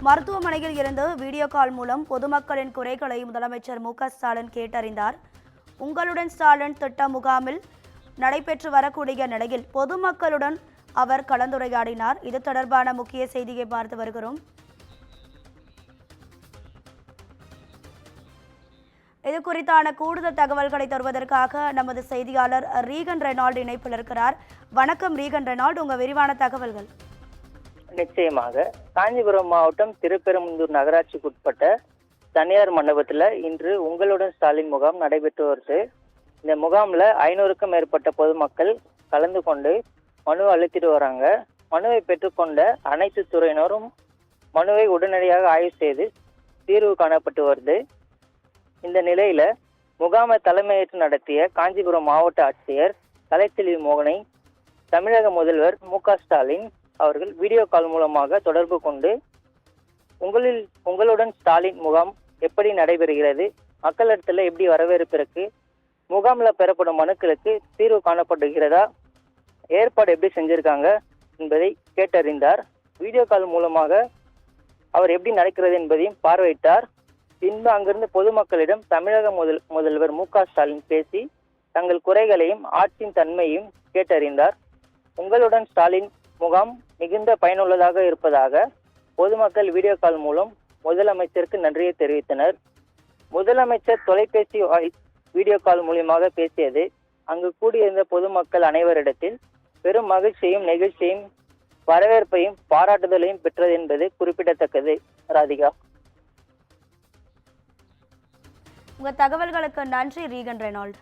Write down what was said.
மருத்துவமனையில் இருந்து video call மூலம் பொதுமக்களின் குறைகளை முதலமைச்சர் மு.க.ஸ்டாலின் கேட்டறிந்தார். உங்களுடன் ஸ்டாலின் திட்ட முகாமில் நடைபெற்று வரக்கூடிய நிலையில் பொதுமக்களுடன் அவர் கலந்துரையாடினார். இது தொடர்பான முக்கிய செய்தியை பார்த்து வருகிறோம். இது குறித்தான கூடுதல் தகவல்களை தருவதற்காக நமது செய்தியாளர் ரீகன் ரெனால்டு இணைப்பில் இருக்கிறார். வணக்கம் ரீகன் ரெனால்டு, உங்க விரிவான தகவல்கள். நிச்சயமாக காஞ்சிபுரம் மாவட்டம் திருப்பெரும்புதூர் நகராட்சிக்குட்பட்ட தனியார் மண்டபத்தில் இன்று உங்களுடன் ஸ்டாலின் முகாம் நடைபெற்று வருது. இந்த முகாமில் 500க்கும் மேற்பட்ட பொதுமக்கள் கலந்து கொண்டு மனு அளித்துட்டு வராங்க. மனுவை பெற்றுக்கொண்ட அனைத்து துறையினரும் மனுவை உடனடியாக ஆய்வு செய்து தீர்வு காணப்பட்டு வருது. இந்த நிலையில முகாமை தலைமையேற்று நடத்திய காஞ்சிபுரம் மாவட்ட ஆட்சியர் கலைச்செல்வி மோகனை தமிழக முதல்வர் மு.க.ஸ்டாலின் அவர்கள் வீடியோ கால் மூலமாக தொடர்பு கொண்டு உங்களுடன் ஸ்டாலின் முகாம் எப்படி நடைபெறுகிறது, மக்களிடத்துல எப்படி வரவேற்பு இருக்கு, முகாமில் பெறப்படும் மனுக்களுக்கு தீர்வு காணப்படுகிறதா, ஏற்பாடு எப்படி செஞ்சிருக்காங்க என்பதை கேட்டறிந்தார். வீடியோ கால் மூலமாக அவர் எப்படி நடக்கிறது என்பதையும் பார்வையிட்டார். பின்பு அங்கிருந்து பொதுமக்களிடம் தமிழக முதல்வர் மு.க.ஸ்டாலின் பேசி தங்கள் குறைகளையும் ஆட்சியின் தன்மையும் கேட்டறிந்தார். உங்களுடன் ஸ்டாலின் முகாம் மிகுந்த பயனுள்ளதாக இருப்பதாக பொதுமக்கள் வீடியோ கால் மூலம் முதலமைச்சருக்கு நன்றியை தெரிவித்தனர். முதலமைச்சர் தொலைபேசி வீடியோ கால் மூலமாக பேசியது அங்கு கூடியிருந்த பொதுமக்கள் அனைவரிடத்தில் பெரும் மகிழ்ச்சியையும் நெகிழ்ச்சியையும் வரவேற்பையும் பாராட்டுதலையும் பெற்றது என்பது குறிப்பிடத்தக்கது. ராதிகா, உங்க தகவல்களுக்கு நன்றி ரீகன் ரெனால்டு.